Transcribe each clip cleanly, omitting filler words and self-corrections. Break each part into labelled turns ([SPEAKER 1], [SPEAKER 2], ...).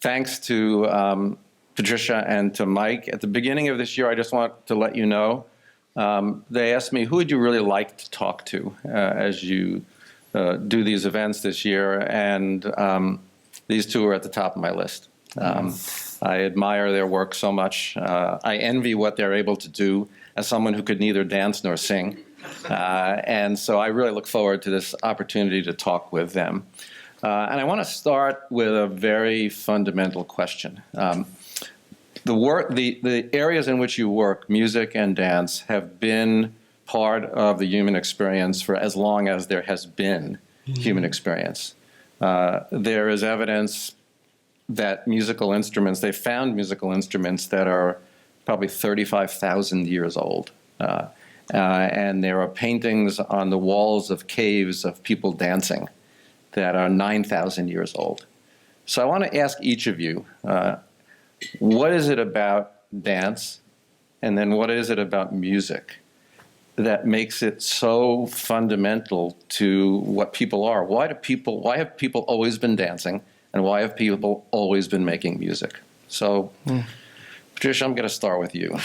[SPEAKER 1] thanks to Patricia and to Mike. At the beginning of this year, I just want to let you know, they asked me, who would you really like to talk to as you do these events this year? And these two are at the top of my list. I admire their work so much. I envy what they're able to do as someone who could neither dance nor sing. And so I really look forward to this opportunity to talk with them. And I want to start with a very fundamental question. The areas in which you work, music and dance, have been part of the human experience for as long as there has been human experience. There is evidence that musical instruments, they found musical instruments that are probably 35,000 years old. And there are paintings on the walls of caves of people dancing that are 9,000 years old. So I want to ask each of you, what is it about dance, and then what is it about music that makes it so fundamental to what people are? Why have people always been dancing, and why have people always been making music? So, Patricia, I'm going to start with you.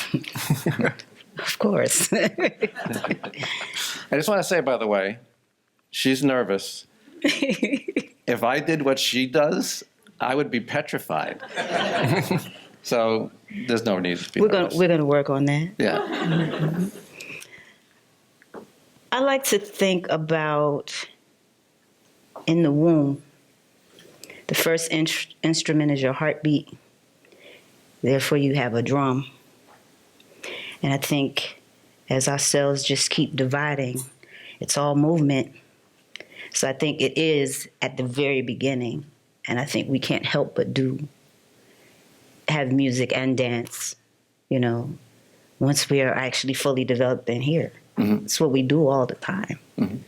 [SPEAKER 2] Of course.
[SPEAKER 1] I just want to say, by the way, she's nervous. If I did what she does, I would be petrified. So there's no need to be nervous.
[SPEAKER 2] We're gonna work on that.
[SPEAKER 1] Yeah.
[SPEAKER 2] Mm-hmm. I like to think about in the womb, the first instrument is your heartbeat. Therefore, you have a drum. And I think as our cells just keep dividing, it's all movement. So I think it is at the very beginning. And I think we can't help but have music and dance, once we are actually fully developed in here. Mm-hmm. It's what we do all the time. Mm-hmm.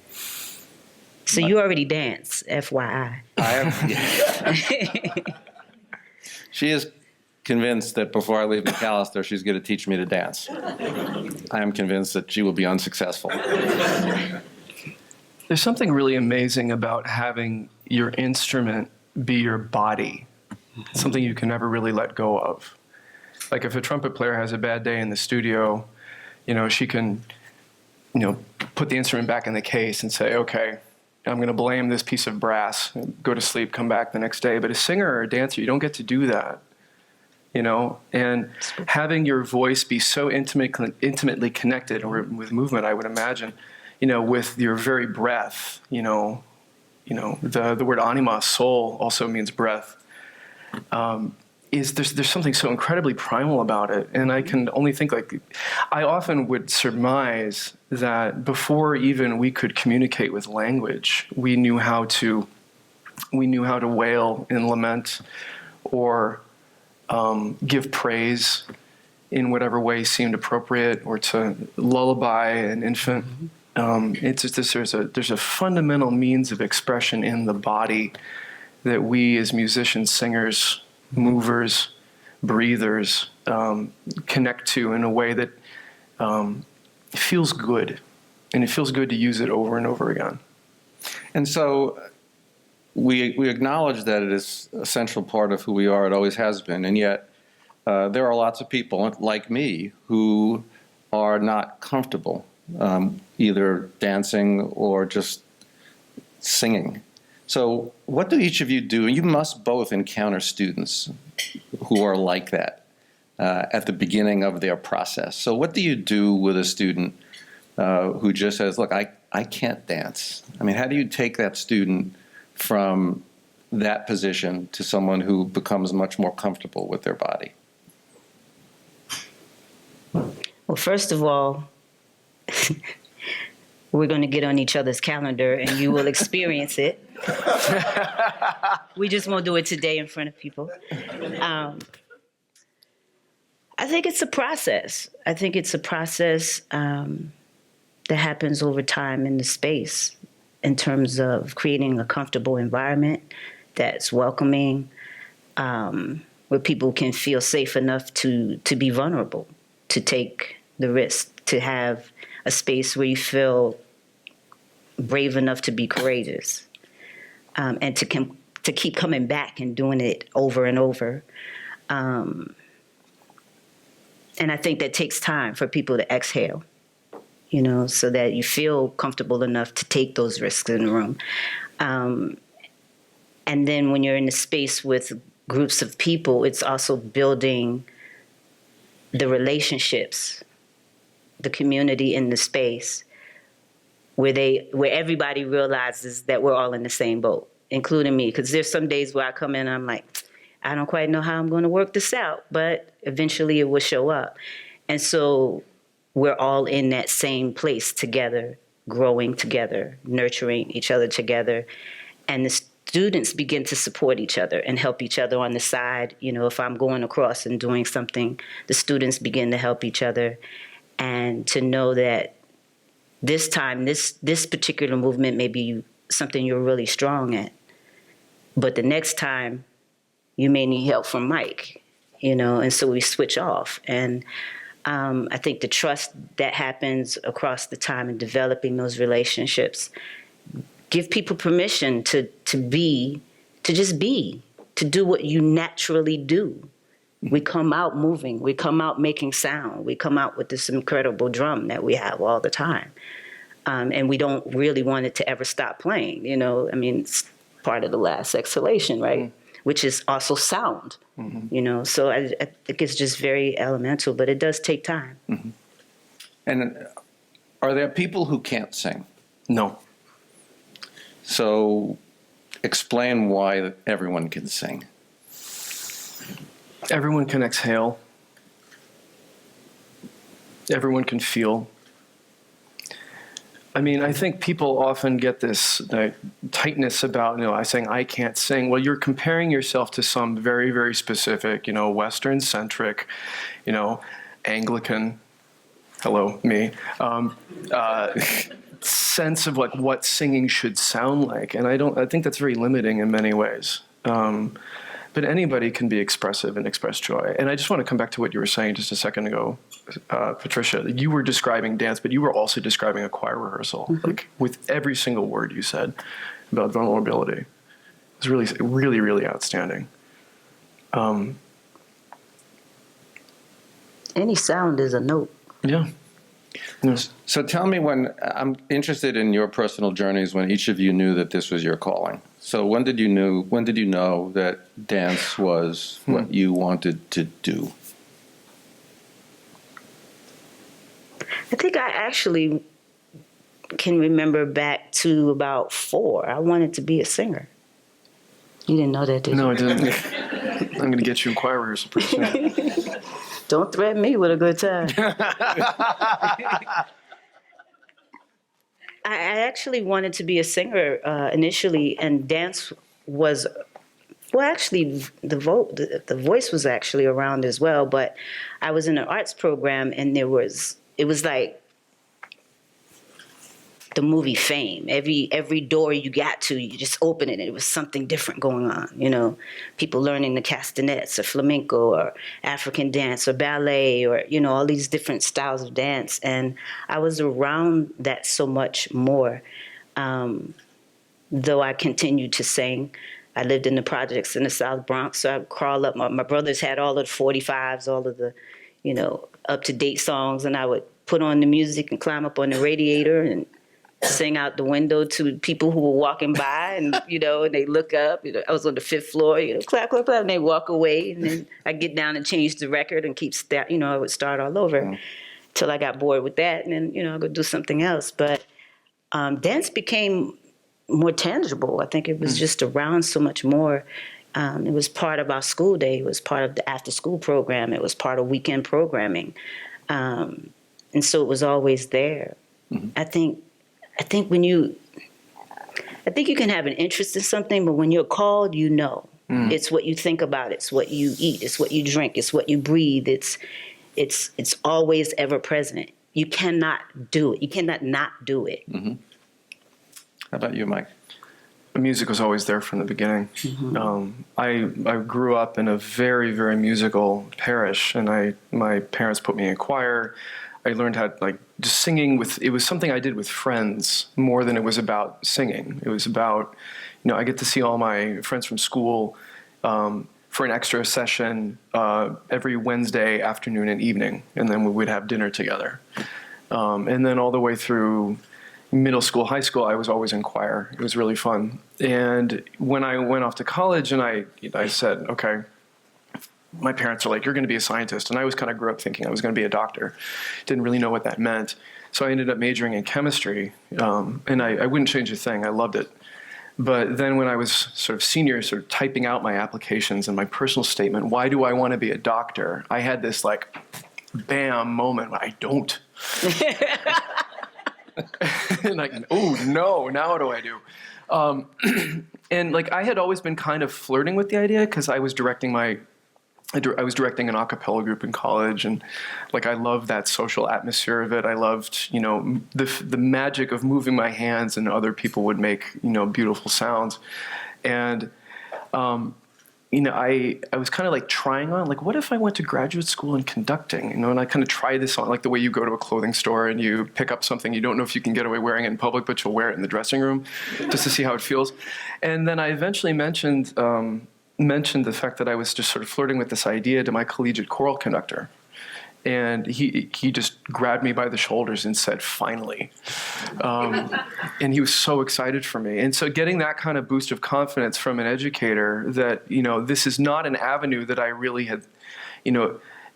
[SPEAKER 2] So you already dance, FYI.
[SPEAKER 1] I have. Yeah. She is convinced that before I leave Macalester, she's going to teach me to dance. I am convinced that she will be unsuccessful.
[SPEAKER 3] There's something really amazing about having your instrument be your body. It's something you can never really let go of. Like if a trumpet player has a bad day in the studio, she can, put the instrument back in the case and say, okay, I'm going to blame this piece of brass, go to sleep, come back the next day. But a singer or a dancer, you don't get to do that. And having your voice be so intimately connected, or with movement, I would imagine, with your very breath, the word anima, soul, also means breath, there's something so incredibly primal about it. And I can only think, I often would surmise that before even we could communicate with language, we knew how to wail and lament, or give praise in whatever way seemed appropriate, or to lullaby an infant. It's just there's a fundamental means of expression in the body that we as musicians, singers, movers, breathers connect to in a way that feels good, and it feels good to use it over and over again.
[SPEAKER 1] And so we acknowledge that it is a central part of who we are. It always has been, and yet there are lots of people like me who are not comfortable either dancing or just singing. So what do each of you do? And you must both encounter students who are like that at the beginning of their process. So what do you do with a student who just says, look, I can't dance? I mean, how do you take that student from that position to someone who becomes much more comfortable with their body?
[SPEAKER 2] Well, first of all, we're going to get on each other's calendar and you will experience it. We just won't do it today in front of people. I think it's a process. I think it's a process that happens over time in the space in terms of creating a comfortable environment that's welcoming, where people can feel safe enough to be vulnerable, to take the risk, to have a space where you feel brave enough to be courageous, and to to keep coming back and doing it over and over. And I think that takes time for people to exhale, you know, so that you feel comfortable enough to take those risks in the room. And then when you're in a space with groups of people, it's also building the relationships, the community in the space where everybody realizes that we're all in the same boat, including me. Because there's some days where I come in and I'm like, I don't quite know how I'm going to work this out, but eventually it will show up. And so we're all in that same place together, growing together, nurturing each other together. And the students begin to support each other and help each other on the side. You know, if I'm going across and doing something, the students begin to help each other. And to know that this time, this particular movement may be something you're really strong at. But the next time, you may need help from Mike, you know, and so we switch off. And I think the trust that happens across the time in developing those relationships give people permission to just be, to do what you naturally do. We come out moving, we come out making sound, we come out with this incredible drum that we have all the time. And we don't really want it to ever stop playing, you know, I mean, it's part of the last exhalation, right? Mm-hmm. Which is also sound, you know, so I think it's just very elemental, but it does take time.
[SPEAKER 1] Mm-hmm. And are there people who can't sing?
[SPEAKER 3] No.
[SPEAKER 1] So explain why everyone can sing.
[SPEAKER 3] Everyone can exhale. Everyone can feel. I mean, I think people often get this tightness about, you know, I saying I can't sing. Well, you're comparing yourself to some very, very specific, you know, Western-centric, you know, Anglican, hello, me, sense of like what singing should sound like. And I think that's very limiting in many ways. But anybody can be expressive and express joy. And I just want to come back to what you were saying just a second ago, Patricia. You were describing dance, but you were also describing a choir rehearsal, like with every single word you said about vulnerability. It was really, really, really outstanding.
[SPEAKER 2] Any sound is a note.
[SPEAKER 3] Yeah.
[SPEAKER 1] So tell me, when I'm interested in your personal journeys, when each of you knew that this was your calling. So when did you know that dance was what you wanted to do?
[SPEAKER 2] I think I actually can remember back to about 4. I wanted to be a singer. You didn't know that, did you?
[SPEAKER 3] No, I didn't. I'm going to get you in choir rehearsal pretty soon.
[SPEAKER 2] Don't threaten me with a good time. I actually wanted to be a singer initially, and dance was, well, actually, the voice was actually around as well. But I was in an arts program, and it was like the movie Fame. Every door you got to, you just open it, and it was something different going on. You know, people learning the castanets or flamenco or African dance or ballet or, you know, all these different styles of dance. And I was around that so much more. Though I continued to sing. I lived in the projects in the South Bronx, so I'd crawl up. My brothers had all of the 45s, all of the, you know, up-to-date songs, and I would put on the music and climb up on the radiator and sing out the window to people who were walking by, and, you know, and they look up. You know, I was on the 5th floor, you know, clap, clap, clap, and they walk away, and then I get down and change the record and you know, I would start all over till I got bored with that, and then, you know, I would do something else. But dance became more tangible. I think it was just around so much more. It was part of our school day. It was part of the after-school program. It was part of weekend programming, and so it was always there. I think you can have an interest in something, but when you're called, you know. It's what you think about. It's what you eat. It's what you drink. It's what you breathe. It's always ever present. You cannot do it. You cannot not do it.
[SPEAKER 1] How about you, Mike?
[SPEAKER 3] The music was always there from the beginning. I grew up in a very, very musical parish, and my parents put me in choir. I learned how to, just singing it was something I did with friends more than it was about singing. It was about, I get to see all my friends from school for an extra session every Wednesday afternoon and evening, and then we would have dinner together. And then all the way through middle school, high school, I was always in choir. It was really fun. And when I went off to college and I said, okay, my parents are like, you're going to be a scientist. And I always kind of grew up thinking I was going to be a doctor. Didn't really know what that meant. So I ended up majoring in chemistry. And I wouldn't change a thing. I loved it. But then when I was sort of senior, sort of typing out my applications and my personal statement, why do I want to be a doctor? I had this like, bam moment. I don't. And like, oh no, now what do I do? And like I had always been kind of flirting with the idea because I was directing an a cappella group in college, and like I loved that social atmosphere of it. I loved, the magic of moving my hands and other people would make, beautiful sounds. And I was kind of like trying on, like, what if I went to graduate school in conducting, and I kind of tried this on, like the way you go to a clothing store and you pick up something you don't know if you can get away wearing it in public, but you'll wear it in the dressing room just to see how it feels. And then I eventually mentioned the fact that I was just sort of flirting with this idea to my collegiate choral conductor. And he just grabbed me by the shoulders and said, finally. And he was so excited for me. And so getting that kind of boost of confidence from an educator that, this is not an avenue that I really had,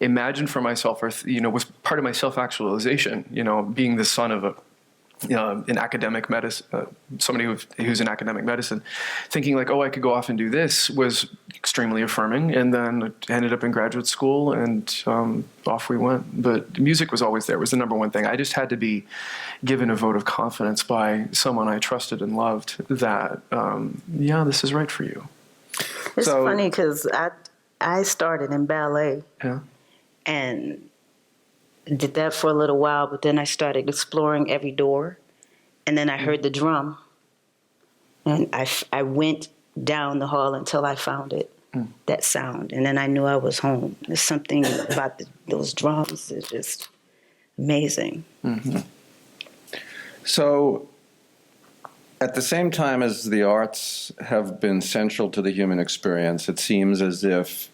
[SPEAKER 3] imagined for myself or, was part of my self-actualization, being the son of an academic medicine, somebody who's in academic medicine, thinking like, oh, I could go off and do this was extremely affirming. And then I ended up in graduate school and off we went. But music was always there. It was the number one thing. I just had to be given a vote of confidence by someone I trusted and loved that, this is right for you.
[SPEAKER 2] It's funny because I started in ballet.
[SPEAKER 3] Yeah.
[SPEAKER 2] And did that for a little while, but then I started exploring every door. And then I heard the drum. And I went down the hall until I found it, that sound. And then I knew I was home. There's something about those drums that's just amazing.
[SPEAKER 1] Mm-hmm. So at the same time as the arts have been central to the human experience, it seems as if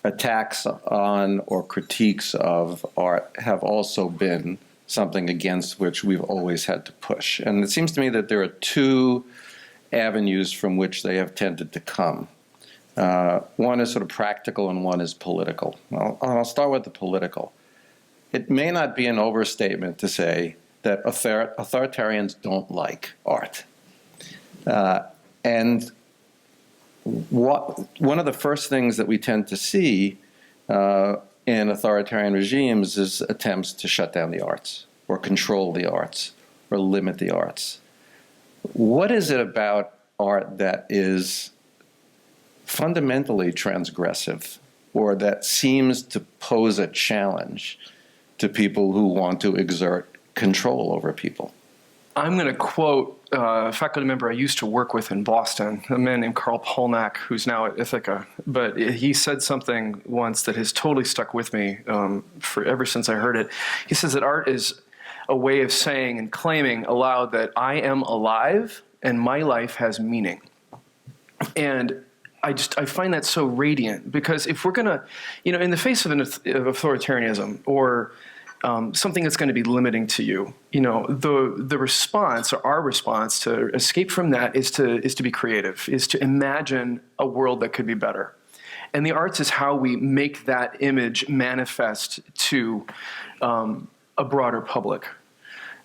[SPEAKER 1] attacks on or critiques of art have also been something against which we've always had to push. And it seems to me that there are two avenues from which they have tended to come. One is sort of practical and one is political. Well, I'll start with the political. It may not be an overstatement to say that authoritarians don't like art. And one of the first things that we tend to see in authoritarian regimes is attempts to shut down the arts or control the arts or limit the arts. What is it about art that is fundamentally transgressive or that seems to pose a challenge to people who want to exert control over people?
[SPEAKER 3] I'm going to quote a faculty member I used to work with in Boston, a man named Carl Polnack, who's now at Ithaca. But he said something once that has totally stuck with me ever since I heard it. He says that art is a way of saying and claiming aloud that I am alive and my life has meaning. And I find that so radiant, because if we're going to, in the face of authoritarianism or something that's going to be limiting to you, the response, or our response to escape from that is to be creative, is to imagine a world that could be better. And the arts is how we make that image manifest to a broader public.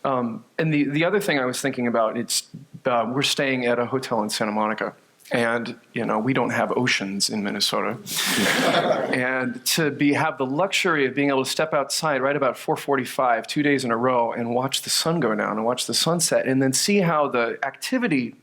[SPEAKER 3] And the other thing I was thinking about, we're staying at a hotel in Santa Monica. And, we don't have oceans in Minnesota. And to have the luxury of being able to step outside right about 4:45, 2 days in a row, and watch the sun go down and watch the sunset, and then see how the activity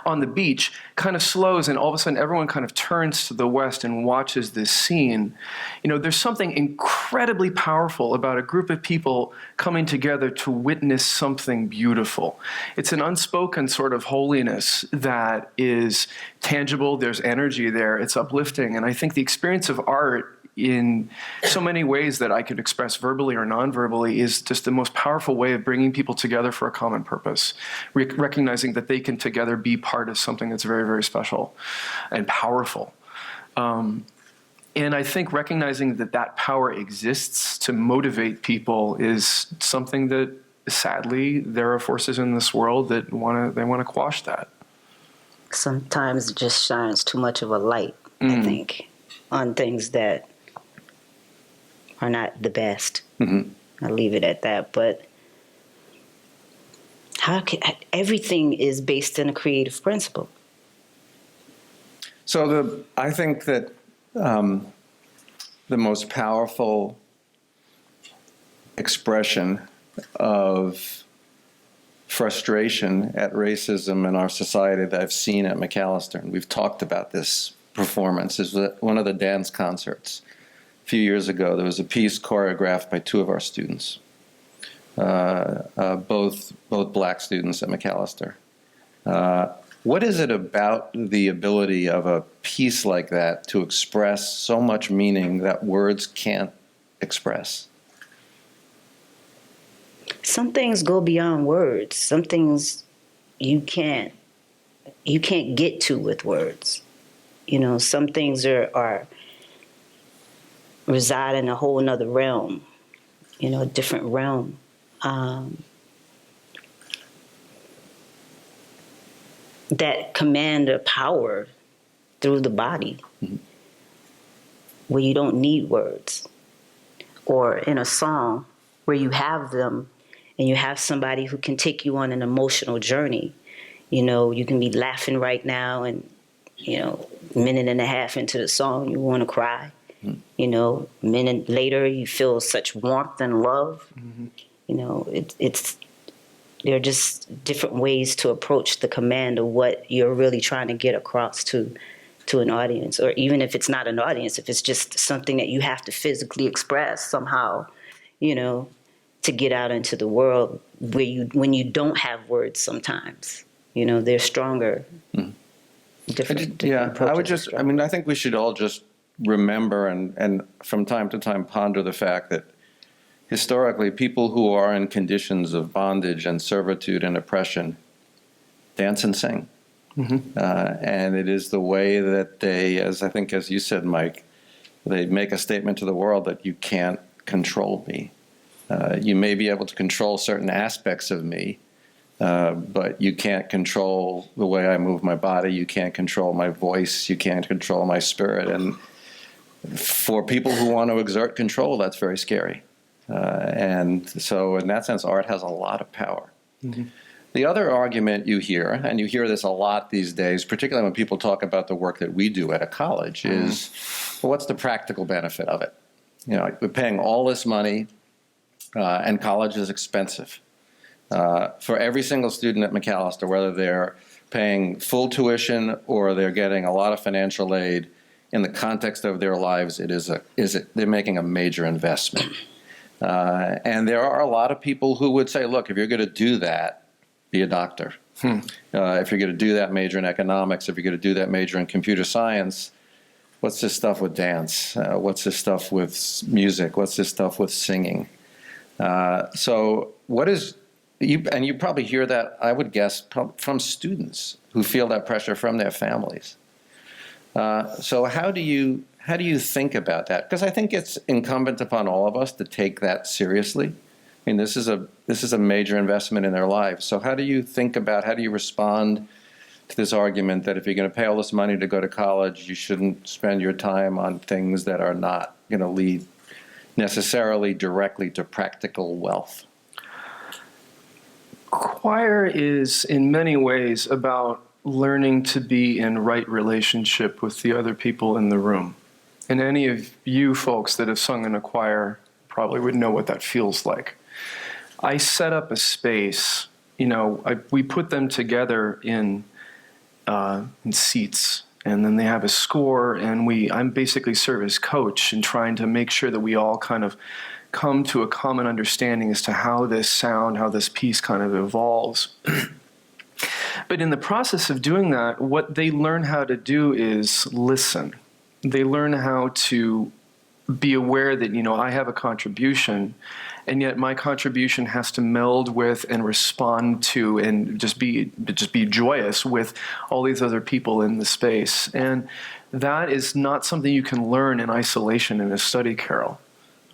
[SPEAKER 3] on the beach kind of slows, and all of a sudden everyone kind of turns to the west and watches this scene. There's something incredibly powerful about a group of people coming together to witness something beautiful. It's an unspoken sort of holiness that is tangible. There's energy there. It's uplifting. And I think the experience of art in so many ways that I could express verbally or non-verbally is just the most powerful way of bringing people together for a common purpose, recognizing that they can together be part of something that's very, very special and powerful. And I think recognizing that that power exists to motivate people is something that, sadly, there are forces in this world that want to quash that.
[SPEAKER 2] Sometimes it just shines too much of a light, I think, on things that are not the best. I'll leave it at that. But everything is based in a creative principle.
[SPEAKER 1] So I think that the most powerful expression of frustration at racism in our society that I've seen at Macalester, and we've talked about this performance, is one of the dance concerts. A few years ago, there was a piece choreographed by two of our students, both black students at Macalester. What is it about the ability of a piece like that to express so much meaning that words can't express?
[SPEAKER 2] Some things go beyond words. Some things you can't get to with words. You know, some things are reside in a whole nother realm, you know, a different realm. That command a power through the body where you don't need words. Or in a song where you have them and you have somebody who can take you on an emotional journey. You know, you can be laughing right now and, you know, a minute and a half into the song, you want to cry. You know, a minute later, you feel such warmth and love. You know, there are just different ways to approach the command of what you're really trying to get across to an audience, or even if it's not an audience, if it's just something that you have to physically express somehow, you know, to get out into the world when you don't have words sometimes. You know, they're stronger. Different approaches.
[SPEAKER 1] I think we should all just remember and from time to time ponder the fact that historically people who are in conditions of bondage and servitude and oppression dance and sing. And it is the way that they, as you said, Mike, they make a statement to the world that you can't control me. You may be able to control certain aspects of me, but you can't control the way I move my body. You can't control my voice. You can't control my spirit. And for people who want to exert control, that's very scary. And so in that sense, art has a lot of power. The other argument you hear, and you hear this a lot these days, particularly when people talk about the work that we do at a college, is, well, what's the practical benefit of it? You know, we're paying all this money, and college is expensive. For every single student at Macalester, whether they're paying full tuition or they're getting a lot of financial aid, in the context of their lives, they're making a major investment. And there are a lot of people who would say, look, if you're going to do that, be a doctor. If you're going to do that major in economics, if you're going to do that major in computer science, what's this stuff with dance? What's this stuff with music? What's this stuff with singing? So what is, and you probably hear that, I would guess, from students who feel that pressure from their families. So how do you think about that? Because I think it's incumbent upon all of us to take that seriously. I mean, this is a major investment in their lives. So how do you respond to this argument that if you're going to pay all this money to go to college, you shouldn't spend your time on things that are not going to lead necessarily directly to practical wealth?
[SPEAKER 3] Choir is in many ways about learning to be in right relationship with the other people in the room. And any of you folks that have sung in a choir probably would know what that feels like. I set up a space, you know, we put them together in seats, and then they have a score, and I'm basically serve as coach and trying to make sure that we all kind of come to a common understanding as to how this piece kind of evolves. But in the process of doing that, what they learn how to do is listen. They learn how to be aware that, I have a contribution, and yet my contribution has to meld with and respond to and just be joyous with all these other people in the space. And that is not something you can learn in isolation in a study, Carol,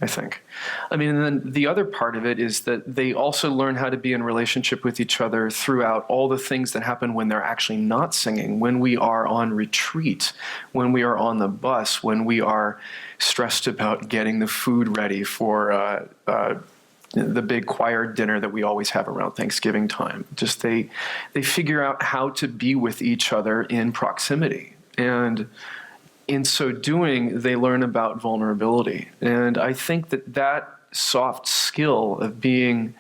[SPEAKER 3] I think. And then the other part of it is that they also learn how to be in relationship with each other throughout all the things that happen when they're actually not singing, when we are on retreat, when we are on the bus, when we are stressed about getting the food ready for the big choir dinner that we always have around Thanksgiving time. Just they figure out how to be with each other in proximity. And in so doing, they learn about vulnerability. And I think that soft skill of being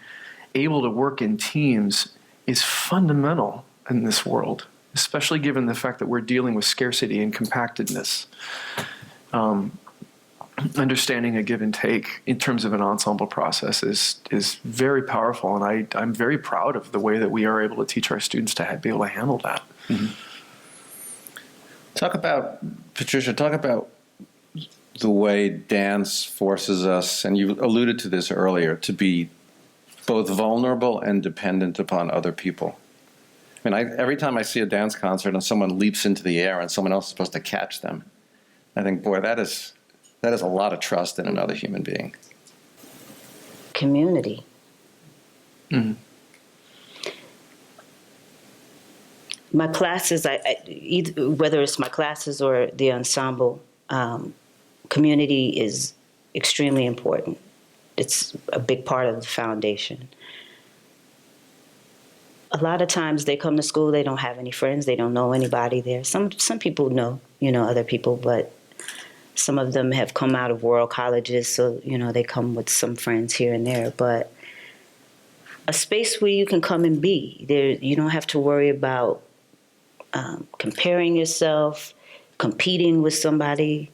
[SPEAKER 3] able to work in teams is fundamental in this world, especially given the fact that we're dealing with scarcity and compactedness. Understanding a give and take in terms of an ensemble process is very powerful, and I'm very proud of the way that we are able to teach our students to be able to handle that.
[SPEAKER 1] Mm-hmm. Patricia, talk about the way dance forces us, and you alluded to this earlier, to be both vulnerable and dependent upon other people. Every time I see a dance concert and someone leaps into the air and someone else is supposed to catch them, I think, boy, that is a lot of trust in another human being.
[SPEAKER 2] Community.
[SPEAKER 3] Mm-hmm.
[SPEAKER 2] My classes, either, whether it's my classes or the ensemble, community is extremely important. It's a big part of the foundation. A lot of times they come to school, they don't have any friends, they don't know anybody there. Some people know, other people, but some of them have come out of world colleges, so, they come with some friends here and there. But a space where you can come and be. You don't have to worry about comparing yourself, competing with somebody.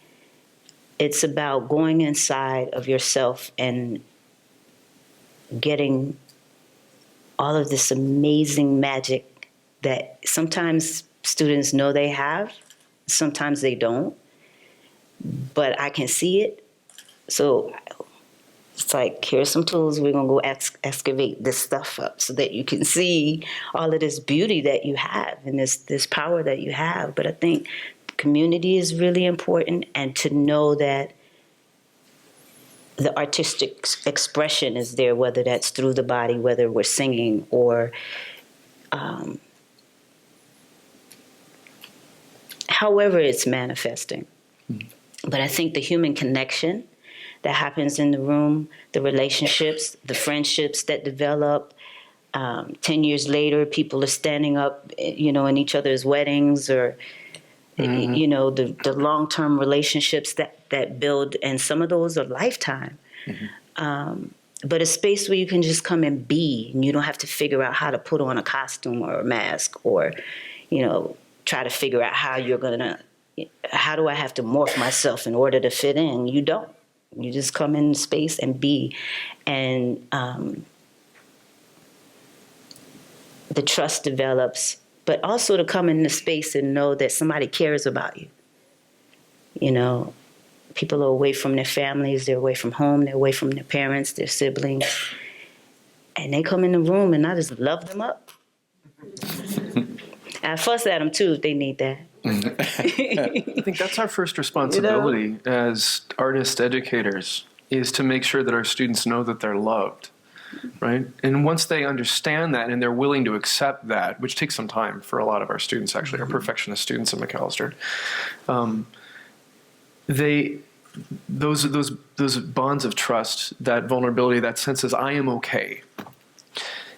[SPEAKER 2] It's about going inside of yourself and getting all of this amazing magic that sometimes students know they have, sometimes they don't, but I can see it. So it's like, here's some tools, we're gonna go excavate this stuff up so that you can see all of this beauty that you have and this power that you have. But I think community is really important, and to know that the artistic expression is there, whether that's through the body, whether we're singing or however it's manifesting. Mm-hmm. But I think the human connection that happens in the room, the relationships, the friendships that develop, 10 years later, people are standing up, in each other's weddings, or, mm-hmm. the long-term relationships that build, and some of those are lifetime. Mm-hmm. But a space where you can just come and be, and you don't have to figure out how to put on a costume or a mask, or, try to figure out how do I have to morph myself in order to fit in? You don't. You just come in space and be. And the trust develops, but also to come into space and know that somebody cares about you. People are away from their families, they're away from home, they're away from their parents, their siblings. And they come in the room and I just love them up. I fuss at them too if they need that.
[SPEAKER 3] I think that's our first responsibility as artist educators, is to make sure that our students know that they're loved, right? And once they understand that and they're willing to accept that, which takes some time for a lot of our students, actually, our perfectionist students at Macalester, those bonds of trust, that vulnerability, that sense is I am okay.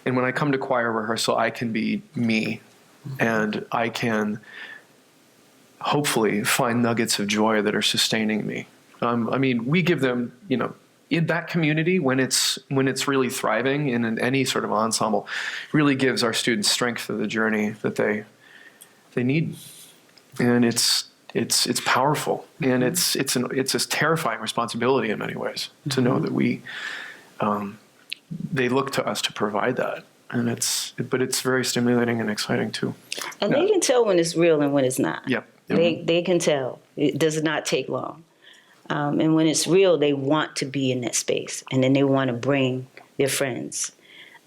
[SPEAKER 3] And when I come to choir rehearsal, I can be me, and I can hopefully find nuggets of joy that are sustaining me. We give them, in that community, when it's really thriving in any sort of ensemble, really gives our students strength for the journey that they need, and it's powerful, and it's a terrifying responsibility in many ways to know that they look to us to provide that. And but it's very stimulating and exciting too.
[SPEAKER 2] And they can tell when it's real and when it's not.
[SPEAKER 3] Yep.
[SPEAKER 2] They can tell. It does not take long. And when it's real, they want to be in that space, and then they want to bring their friends,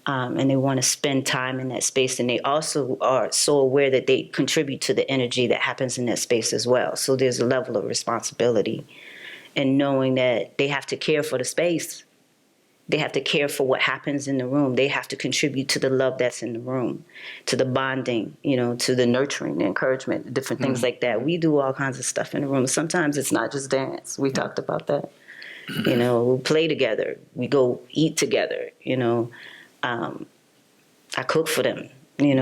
[SPEAKER 2] and they want to spend time in that space. And they also are so aware that they contribute to the energy that happens in that space as well. So there's a level of responsibility in knowing that they have to care for the space. They have to care for what happens in the room. They have to contribute to the love that's in the room, to the bonding, to the nurturing, the encouragement, different things like that. We do all kinds of stuff in the room. Sometimes it's not just dance. We talked about that. We play together. We go eat together. I cook for them. We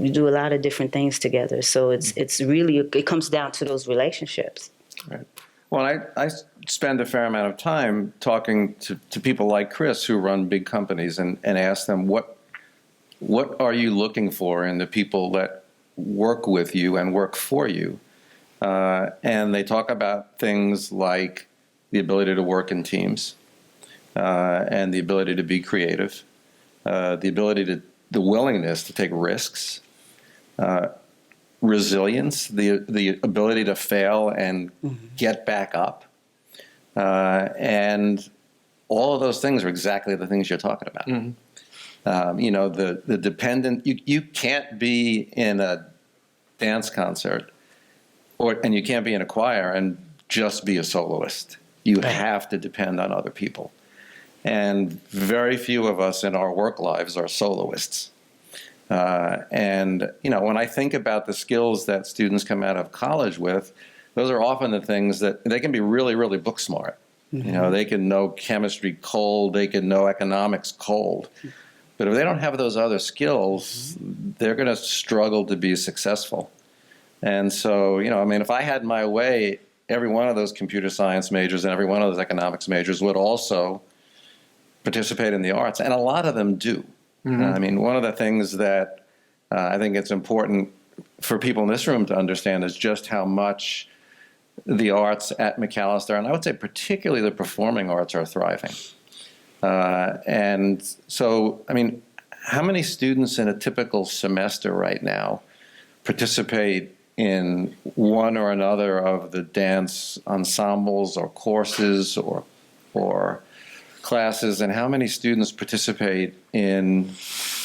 [SPEAKER 2] do a lot of different things together. So it's really, it comes down to those relationships.
[SPEAKER 1] Right. Well, I spend a fair amount of time talking to people like Chris who run big companies and ask them, what are you looking for in the people that work with you and work for you? And they talk about things like the ability to work in teams and the ability to be creative, the willingness to take risks, resilience, the ability to fail and get back up. And all of those things are exactly the things you're talking about. The dependent, you can't be in a dance concert and you can't be in a choir and just be a soloist. You have to depend on other people. And very few of us in our work lives are soloists. When I think about the skills that students come out of college with, those are often the things that they can be really, really book smart. They can know chemistry cold, they can know economics cold. But if they don't have those other skills, they're going to struggle to be successful. And so, if I had my way, every one of those computer science majors and every one of those economics majors would also participate in the arts, and a lot of them do. One of the things that I think it's important for people in this room to understand is just how much the arts at Macalester, and I would say particularly the performing arts, are thriving. And so, how many students in a typical semester right now participate in one or another of the dance ensembles or courses or classes, and how many students participate in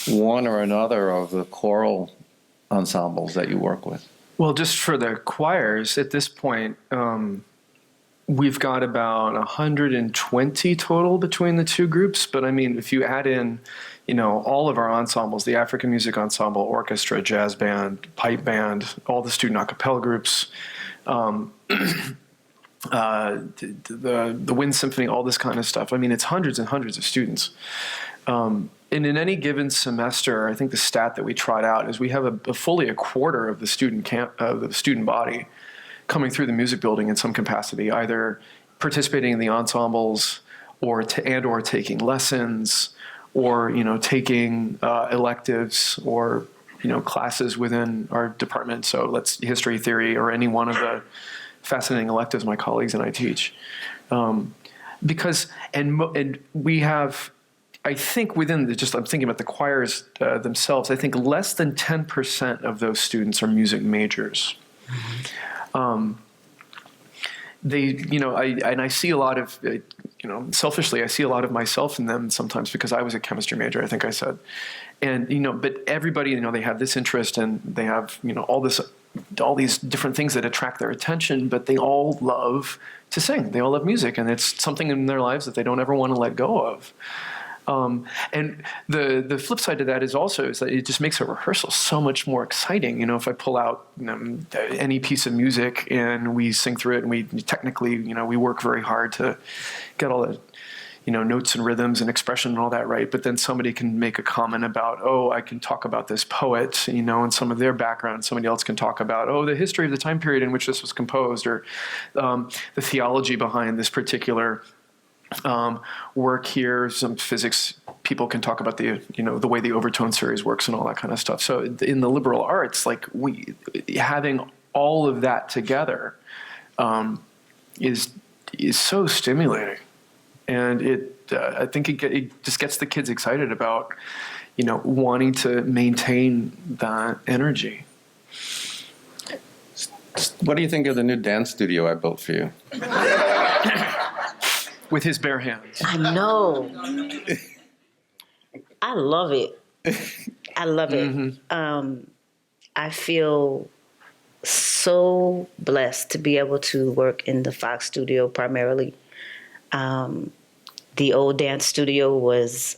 [SPEAKER 1] one or another of the choral ensembles that you work with?
[SPEAKER 3] Well, just for the choirs, at this point, we've got about 120 total between the two groups. But if you add in, all of our ensembles, the African Music Ensemble, orchestra, jazz band, pipe band, all the student a cappella groups, the Wind Symphony, all this kind of stuff. It's hundreds and hundreds of students. And in any given semester, I think the stat that we tried out is we have fully a quarter of the student body coming through the music building in some capacity, either participating in the ensembles or taking lessons, or taking electives or classes within our department. So let's history, theory, or any one of the fascinating electives my colleagues and I teach. Because we have, I think within I'm thinking about the choirs themselves, I think less than 10% of those students are music majors. I see a lot of, selfishly, I see a lot of myself in them sometimes because I was a chemistry major, I think I said. And, but everybody, they have this interest and they have, all these different things that attract their attention, but they all love to sing. They all love music, and it's something in their lives that they don't ever want to let go of. And the flip side to that is that it just makes a rehearsal so much more exciting. If I pull out any piece of music and we sing through it, and we technically, we work very hard to get all the, notes and rhythms and expression and all that right. But then somebody can make a comment about, I can talk about this poet, and some of their background. Somebody else can talk about, the history of the time period in which this was composed, or the theology behind this particular work here. Some physics people can talk about the way the overtone series works and all that kind of stuff. So in the liberal arts, having all of that together is so stimulating, and I think it just gets the kids excited about wanting to maintain that energy.
[SPEAKER 1] What do you think of the new dance studio I built for you?
[SPEAKER 3] With his bare hands.
[SPEAKER 2] I know. I love it. I love it. I feel so blessed to be able to work in the Fox studio primarily. The old dance studio was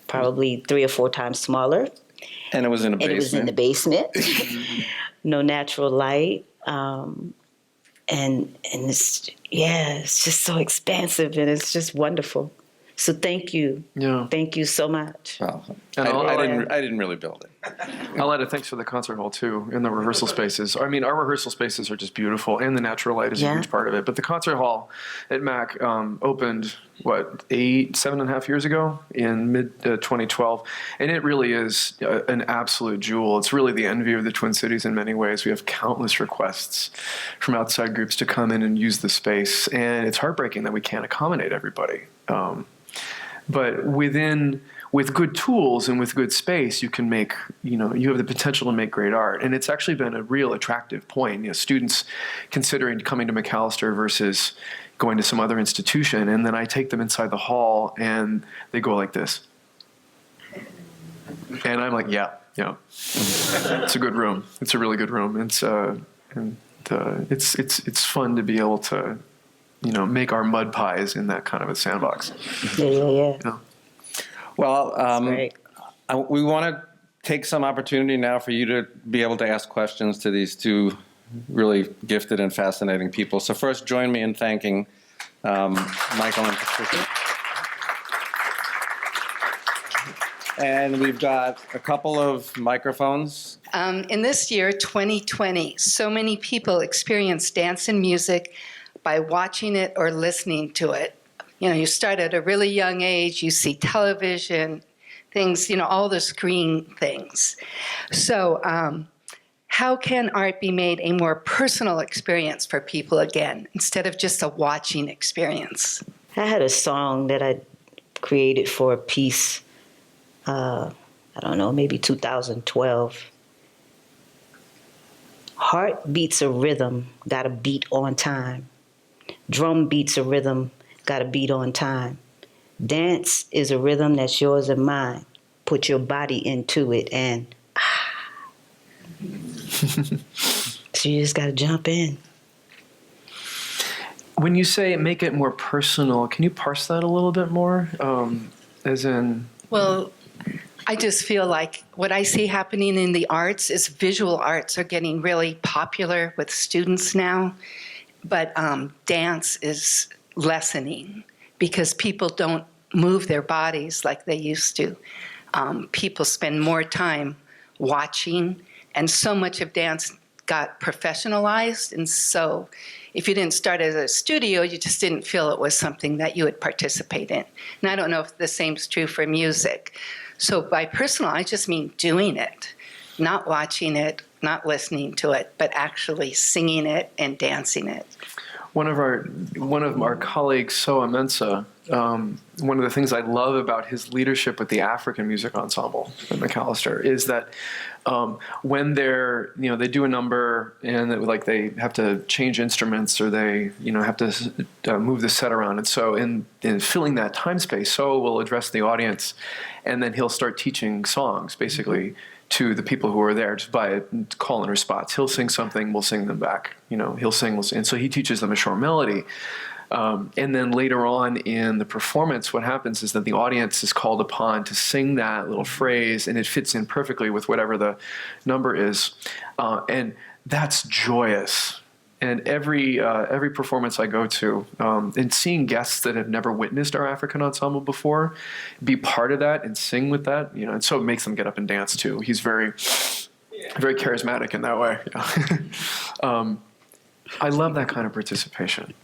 [SPEAKER 2] probably 3 or 4 times smaller.
[SPEAKER 1] And it was in a basement.
[SPEAKER 2] And it was in the basement. No natural light. And it's, it's just so expansive and it's just wonderful. So thank you.
[SPEAKER 3] Yeah.
[SPEAKER 2] Thank you so much.
[SPEAKER 1] Well,
[SPEAKER 3] And
[SPEAKER 1] I didn't really build it.
[SPEAKER 3] I'll add a thanks for the concert hall too, and the rehearsal spaces. I mean, our rehearsal spaces are just beautiful, and the natural light is a huge part of it. But the concert hall at Mac opened, 7.5 years ago in mid 2012, and it really is an absolute jewel. It's really the envy of the Twin Cities in many ways. We have countless requests from outside groups to come in and use the space, and it's heartbreaking that we can't accommodate everybody. But with good tools and with good space, you can make, you have the potential to make great art. And it's actually been a real attractive point. Students considering coming to Macalester versus going to some other institution. And then I take them inside the hall and they go like this. And I'm like, yeah. It's a good room. It's a really good room. It's fun to be able to, make our mud pies in that kind of a sandbox.
[SPEAKER 2] Yeah.
[SPEAKER 1] Well,
[SPEAKER 2] Great.
[SPEAKER 1] we want to take some opportunity now for you to be able to ask questions to these two really gifted and fascinating people. So first, join me in thanking Michael and Patricia. And we've got a couple of microphones.
[SPEAKER 4] In this year, 2020, so many people experience dance and music by watching it or listening to it. You start at a really young age, you see television, things, all the screen things. So how can art be made a more personal experience for people again, instead of just a watching experience?
[SPEAKER 2] I had a song that I created for a piece, I don't know, maybe 2012. Heart beats a rhythm, got a beat on time. Drum beats a rhythm, got a beat on time. Dance is a rhythm that's yours and mine. Put your body into it and So you just got to jump in.
[SPEAKER 3] When you say make it more personal, can you parse that a little bit more? As in...
[SPEAKER 4] Well, I just feel like what I see happening in the arts is visual arts are getting really popular with students now. But dance is lessening because people don't move their bodies like they used to. People spend more time watching, and so much of dance got professionalized. And so if you didn't start as a studio, you just didn't feel it was something that you would participate in. And I don't know if the same is true for music. So by personal, I just mean doing it, not watching it, not listening to it, but actually singing it and dancing it.
[SPEAKER 3] One of our colleagues, Soa Mensa, one of the things I love about his leadership with the African Music Ensemble at Macalester is that when they do a number and they have to change instruments or they have to move the set around, and so in filling that time space, Soa will address the audience, and then he'll start teaching songs basically to the people who are there just by call and response. He'll sing something, we'll sing them back. He'll sing, we'll sing. And so he teaches them a short melody. And then later on in the performance, what happens is that the audience is called upon to sing that little phrase, and it fits in perfectly with whatever the number is. And that's joyous. And every performance I go to, and seeing guests that have never witnessed our African ensemble before, be part of that and sing with that, and so it makes them get up and dance too. He's very, very charismatic in that way. I love that kind of participation.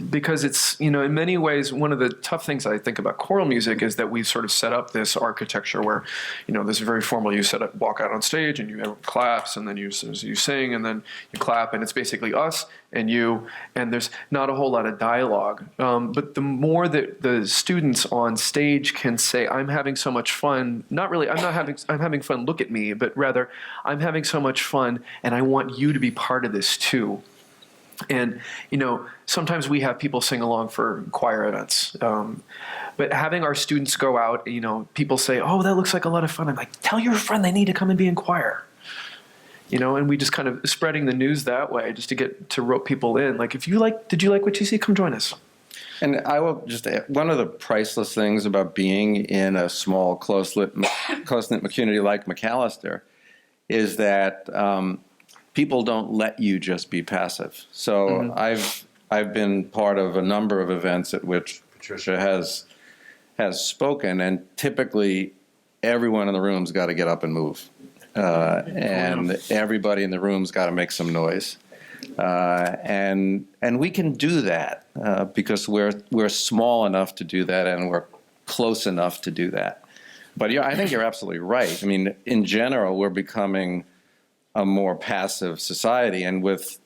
[SPEAKER 3] Because it's, in many ways, one of the tough things I think about choral music is that we've sort of set up this architecture where, this is very formal. You walk out on stage and you have claps, and then you sing, and then you clap, and it's basically us and you, and there's not a whole lot of dialogue. But the more that the students on stage can say, I'm having so much fun, I'm having fun, look at me, but rather, I'm having so much fun, and I want you to be part of this too. And, sometimes we have people sing along for choir events. But having our students go out, people say, oh, that looks like a lot of fun. I'm like, tell your friend they need to come and be in choir. And we just kind of spreading the news that way just to get to rope people in. Like, did you like what you see? Come join us.
[SPEAKER 1] And I will just add, one of the priceless things about being in a small, close-knit community like Macalester is that people don't let you just be passive. So I've been part of a number of events at which Patricia has spoken, and typically everyone in the room's got to get up and move, and everybody in the room's got to make some noise. And we can do that because we're small enough to do that, and we're close enough to do that. But I think you're absolutely right. I mean, in general, we're becoming a more passive society, and with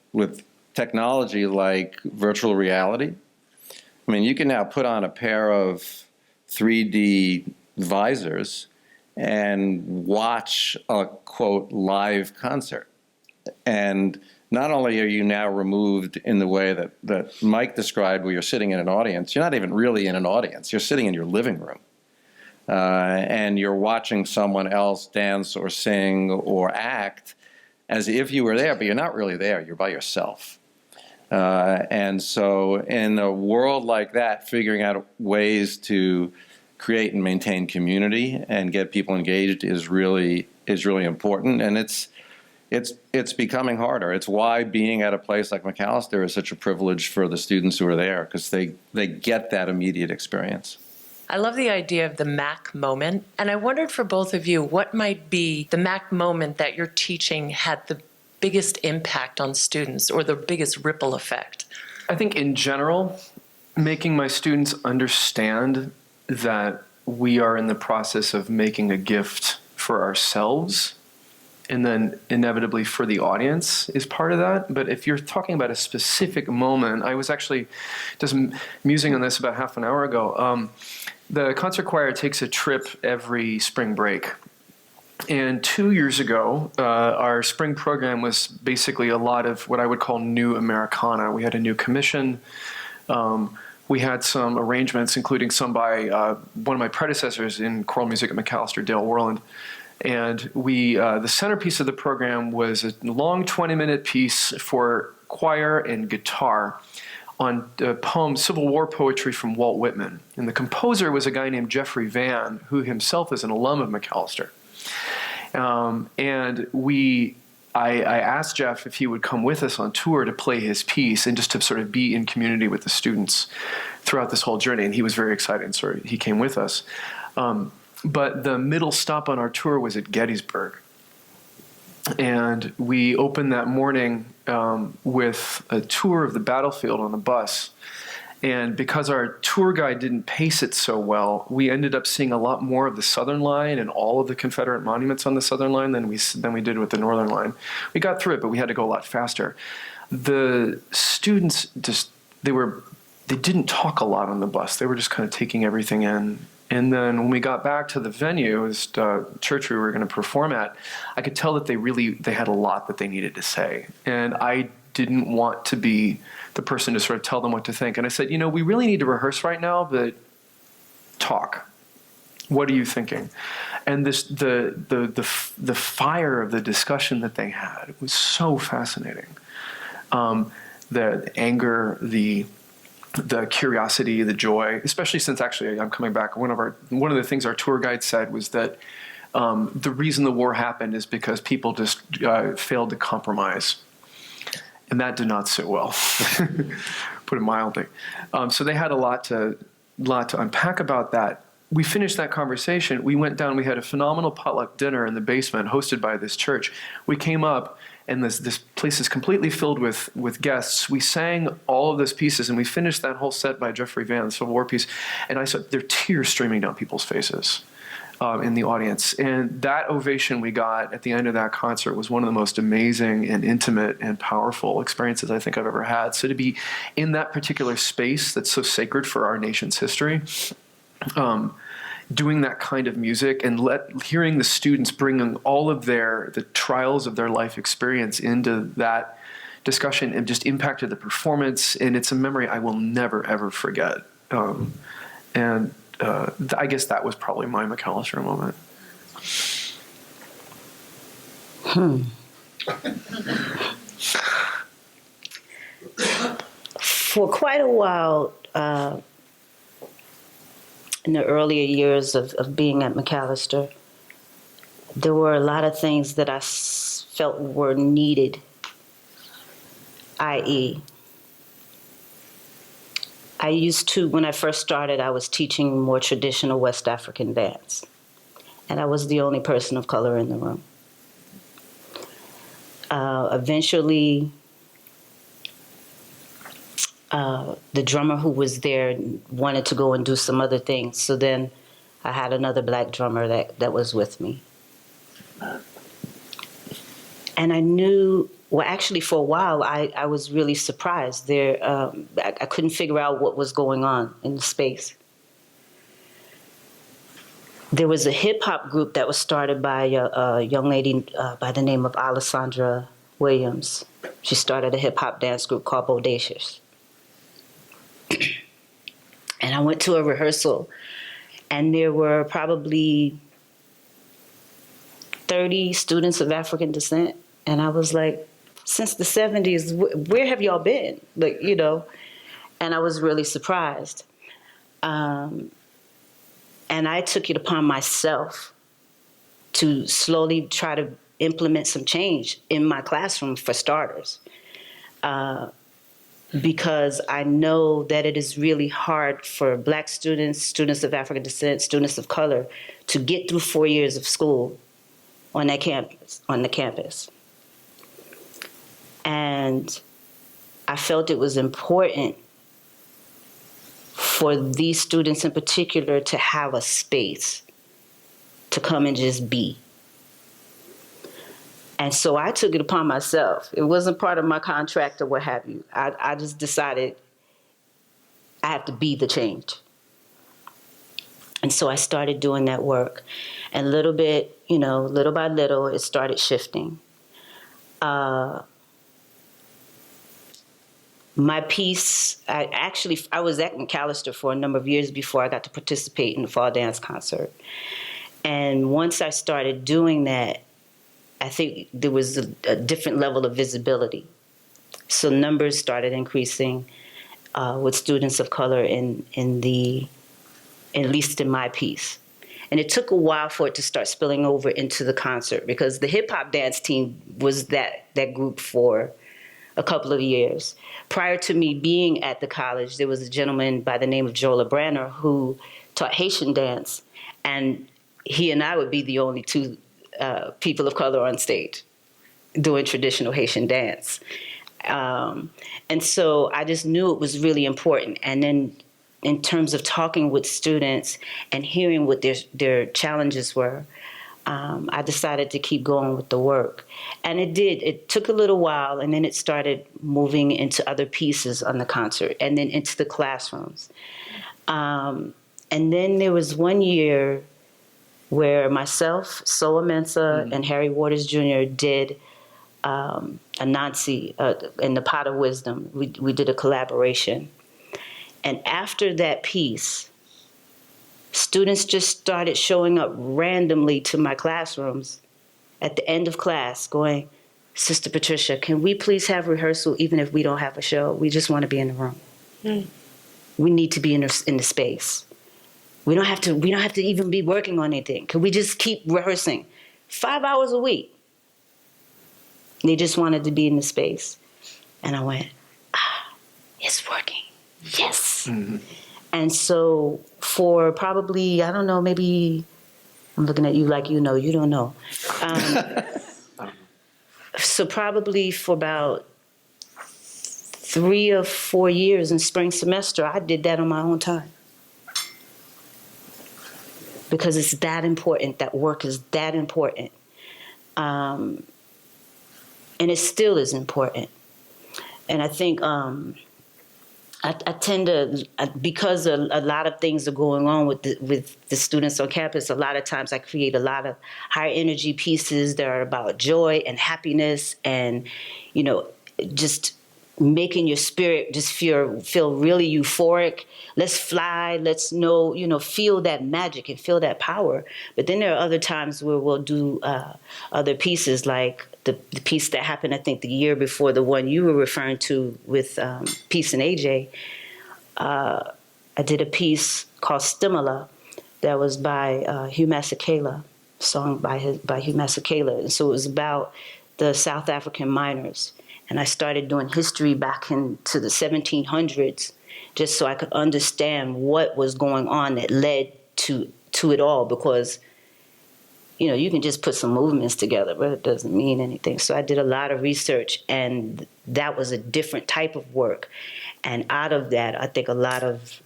[SPEAKER 1] technology like virtual reality, I mean, you can now put on a pair of 3D visors and watch a quote live concert. And not only are you now removed in the way that Mike described, where you're sitting in an audience, you're not even really in an audience. You're sitting in your living room. And you're watching someone else dance or sing or act as if you were there, but you're not really there. You're by yourself. And so in a world like that, figuring out ways to create and maintain community and get people engaged is really important. And it's becoming harder. It's why being at a place like Macalester is such a privilege for the students who are there, because they get that immediate experience.
[SPEAKER 5] I love the idea of the Mac moment, and I wondered for both of you, what might be the Mac moment that your teaching had the biggest impact on students, or the biggest ripple effect?
[SPEAKER 3] I think in general, making my students understand that we are in the process of making a gift for ourselves, and then inevitably for the audience is part of that. But if you're talking about a specific moment, I was actually just musing on this about half an hour ago. The concert choir takes a trip every spring break. And 2 years ago, our spring program was basically a lot of what I would call new Americana. We had a new commission. We had some arrangements, including some by one of my predecessors in choral music at Macalester, Dale Worland. And the centerpiece of the program was a long 20-minute piece for choir and guitar on the poem Civil War Poetry from Walt Whitman. And the composer was a guy named Jeffrey Van, who himself is an alum of Macalester. I asked Jeff if he would come with us on tour to play his piece and just to sort of be in community with the students throughout this whole journey. And he was very excited, and so he came with us. But the middle stop on our tour was at Gettysburg. And we opened that morning with a tour of the battlefield on the bus. And because our tour guide didn't pace it so well, we ended up seeing a lot more of the Southern Line and all of the Confederate monuments on the Southern Line than we did with the Northern Line. We got through it, but we had to go a lot faster. The students they didn't talk a lot on the bus. They were just kind of taking everything in. And then when we got back to the venue, the church we were going to perform at, I could tell that they had a lot that they needed to say. And I didn't want to be the person to sort of tell them what to think. And I said, we really need to rehearse right now, but talk. What are you thinking? And the fire of the discussion that they had was so fascinating. The anger, the curiosity, the joy, especially since actually I'm coming back. One of the things our tour guide said was that the reason the war happened is because people just failed to compromise. And that did not sit well, put it mildly. So they had a lot to unpack about that. We finished that conversation. We went down. We had a phenomenal potluck dinner in the basement hosted by this church. We came up, and this place is completely filled with guests. We sang all of those pieces, and we finished that whole set by Jeffrey Van, the Civil War piece. And I saw there are tears streaming down people's faces in the audience. And that ovation we got at the end of that concert was one of the most amazing and intimate and powerful experiences I think I've ever had. So to be in that particular space that's so sacred for our nation's history, doing that kind of music and hearing the students bringing all of the trials of their life experience into that discussion and just impacted the performance. And it's a memory I will never, ever forget. I guess that was probably my Macalester moment.
[SPEAKER 2] For quite a while, in the earlier years of being at Macalester, there were a lot of things that I felt were needed, i.e., I used to, when I first started, I was teaching more traditional West African dance, and I was the only person of color in the room. Eventually, the drummer who was there wanted to go and do some other things, so then I had another black drummer that was with me. And I knew, well, actually for a while, I was really surprised. I couldn't figure out what was going on in the space. There was a hip-hop group that was started by a young lady by the name of Alessandra Williams. She started a hip-hop dance group called Bodacious. And I went to a rehearsal, and there were probably 30 students of African descent. And I was like, since the 70s, where have y'all been? Like, you know, and I was really surprised. And I took it upon myself to slowly try to implement some change in my classroom, for starters. Because I know that it is really hard for Black students, students of African descent, students of color, to get through 4 years of school on the campus. And I felt it was important for these students in particular to have a space to come and just be. And so I took it upon myself. It wasn't part of my contract or what have you. I just decided I have to be the change. And so I started doing that work. And little bit, you know, little by little, it started shifting. My piece, I was at Macalester for a number of years before I got to participate in the fall dance concert. And once I started doing that, I think there was a different level of visibility. So numbers started increasing with students of color at least in my piece. And it took a while for it to start spilling over into the concert, because the hip hop dance team was that group for a couple of years. Prior to me being at the college, there was a gentleman by the name of Joel Branner who taught Haitian dance, and he and I would be the only two people of color on stage doing traditional Haitian dance. And so I just knew it was really important. And then in terms of talking with students and hearing what their challenges were, I decided to keep going with the work. And it did. It took a little while, and then it started moving into other pieces on the concert and then into the classrooms. And then there was one year where myself, Soa Mensah, and Harry Waters Jr. did Anansi in the Pot of Wisdom. We did a collaboration. And after that piece, students just started showing up randomly to my classrooms at the end of class going, Sister Patricia, can we please have rehearsal even if we don't have a show? We just want to be in the room. We need to be in the space. We don't have to even be working on anything. Can we just keep rehearsing 5 hours a week? They just wanted to be in the space. And I went, it's working. Yes. Mm-hmm. And so for probably, I don't know, maybe, I'm looking at you like you know, you don't know. So probably for about 3 or 4 years in spring semester, I did that on my own time. Because it's that important, that work is that important. And it still is important. And I think I tend to, because a lot of things are going on with the students on campus, a lot of times I create a lot of high energy pieces that are about joy and happiness and, you know, just making your spirit just feel really euphoric. Let's fly. Let's feel that magic and feel that power. But then there are other times where we'll do other pieces, like the piece that happened, I think, the year before the one you were referring to with Peace and AJ. I did a piece called Stimula that was by Hugh Masekela, sung by Hugh Masekela. And so it was about the South African miners. And I started doing history back into the 1700s, just so I could understand what was going on that led to it all. Because, you can just put some movements together, but it doesn't mean anything. So I did a lot of research, and that was a different type of work. And out of that, I think a lot of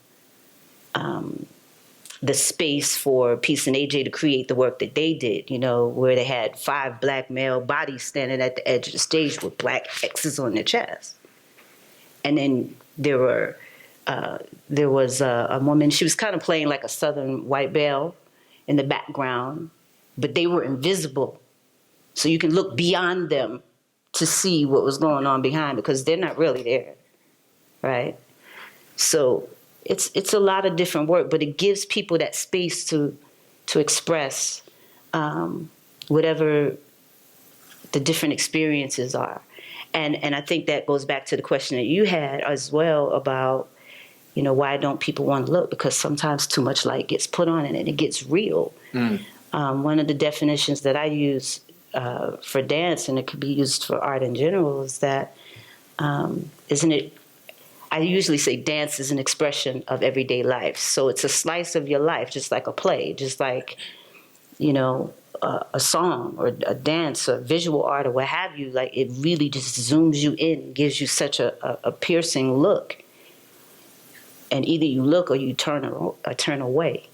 [SPEAKER 2] the space for Peace and AJ to create the work that they did, where they had 5 black male bodies standing at the edge of the stage with black X's on their chest. And then there was a woman, she was kind of playing like a Southern white belle in the background, but they were invisible. So you can look beyond them to see what was going on behind, because they're not really there, right? So it's a lot of different work, but it gives people that space to express whatever the different experiences are. And I think that goes back to the question that you had as well about, why don't people want to look? Because sometimes too much light gets put on it and it gets real. One of the definitions that I use for dance, and it could be used for art in general, is that, I usually say dance is an expression of everyday life. So it's a slice of your life, just like a play, just like, a song or a dance or visual art or what have you. Like, it really just zooms you in, gives you such a piercing look. And either you look or you turn away.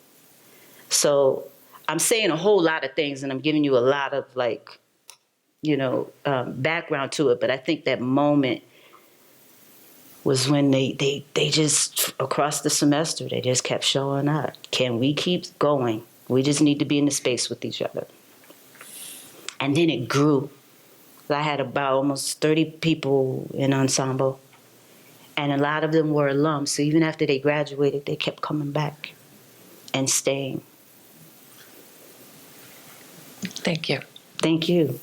[SPEAKER 2] So I'm saying a whole lot of things, and I'm giving you a lot of background to it. But I think that moment was when they just, across the semester, they just kept showing up. Can we keep going? We just need to be in the space with each other. And then it grew. I had about almost 30 people in Ensemble, and a lot of them were alums. So even after they graduated, they kept coming back and staying.
[SPEAKER 5] Thank you.
[SPEAKER 2] Thank you.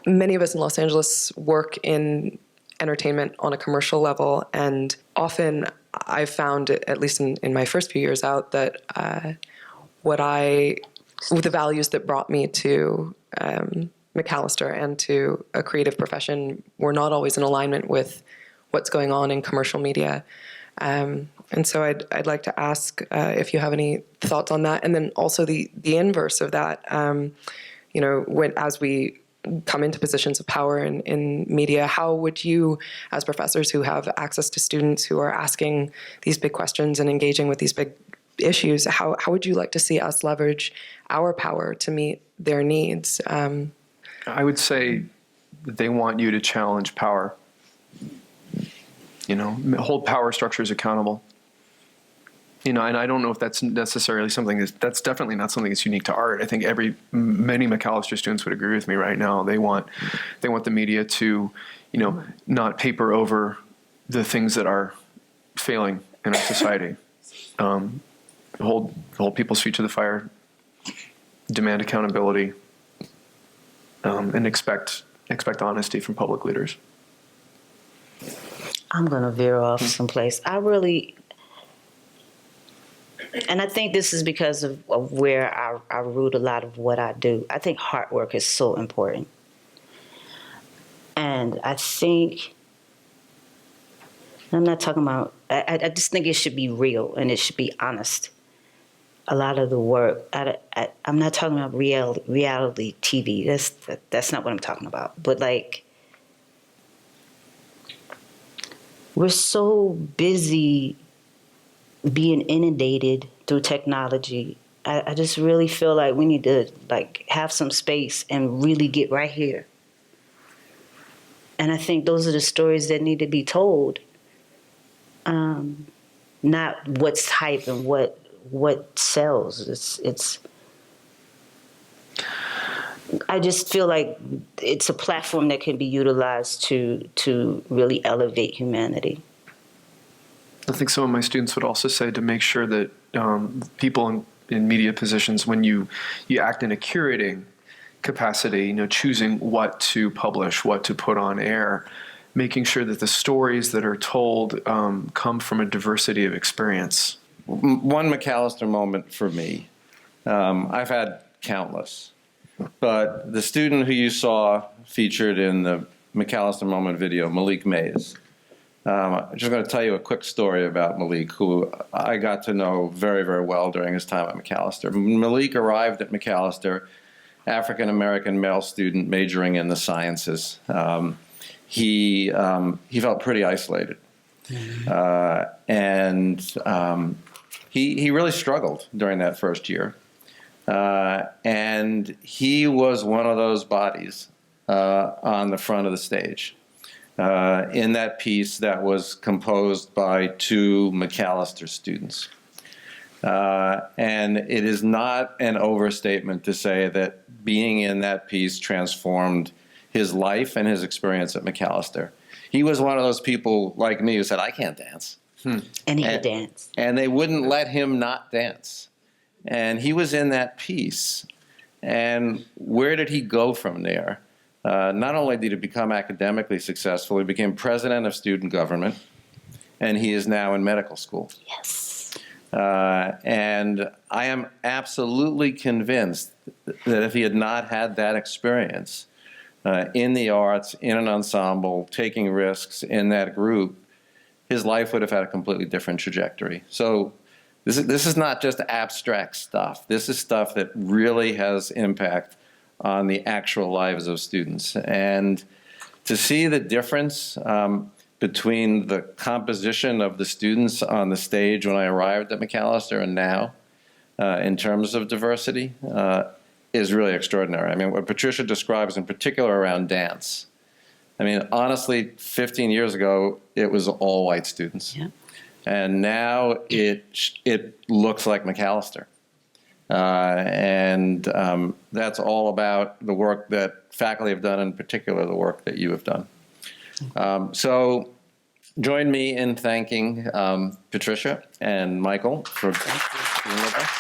[SPEAKER 6] Many of us in Los Angeles work in entertainment on a commercial level, and often I've found, at least in my first few years out, that the values that brought me to Macalester and to a creative profession were not always in alignment with what's going on in commercial media. And so I'd like to ask if you have any thoughts on that, and then also the inverse of that. As we come into positions of power in media, how would you, as professors who have access to students who are asking these big questions and engaging with these big issues, how would you like to see us leverage our power to meet their needs?
[SPEAKER 3] I would say that they want you to challenge power. Hold power structures accountable. And I don't know if that's necessarily something that's definitely not something that's unique to art. I think many Macalester students would agree with me right now. They want the media to, not paper over the things that are failing in our society. Hold people's feet to the fire, demand accountability, and expect honesty from public leaders.
[SPEAKER 2] I'm going to veer off someplace. And I think this is because of where I root a lot of what I do. I think hard work is so important. And I think, I'm not talking about, I just think it should be real and it should be honest. A lot of the work, I'm not talking about reality TV. That's not what I'm talking about. But we're so busy being inundated through technology. I just really feel like we need to have some space and really get right here. And I think those are the stories that need to be told. Not what's hype and what sells. It's I just feel like it's a platform that can be utilized to really elevate humanity.
[SPEAKER 3] I think some of my students would also say to make sure that people in media positions, when you act in a curating capacity, choosing what to publish, what to put on air, making sure that the stories that are told come from a diversity of experience.
[SPEAKER 1] One Macalester moment for me, I've had countless, but the student who you saw featured in the Macalester moment video, Malik Mays, I'm just going to tell you a quick story about Malik, who I got to know very, very well during his time at Macalester. Malik arrived at Macalester, African-American male student majoring in the sciences. He felt pretty isolated. And he really struggled during that first year. And he was one of those bodies on the front of the stage. In that piece that was composed by 2 Macalester students. And it is not an overstatement to say that being in that piece transformed his life and his experience at Macalester. He was one of those people like me who said, I can't dance.
[SPEAKER 2] And he could dance.
[SPEAKER 1] And they wouldn't let him not dance. And he was in that piece. And where did he go from there? Not only did he become academically successful, he became president of student government, and he is now in medical school.
[SPEAKER 2] Yes.
[SPEAKER 1] And I am absolutely convinced that if he had not had that experience in the arts, in an ensemble, taking risks in that group, his life would have had a completely different trajectory. So this is not just abstract stuff. This is stuff that really has impact on the actual lives of students. And to see the difference between the composition of the students on the stage when I arrived at Macalester and now, in terms of diversity, is really extraordinary. I mean, what Patricia describes in particular around dance, I mean, honestly, 15 years ago, it was all white students.
[SPEAKER 2] Yeah.
[SPEAKER 1] And now it looks like Macalester. And that's all about the work that faculty have done, in particular the work that you have done. So join me in thanking Patricia and Michael for being with us.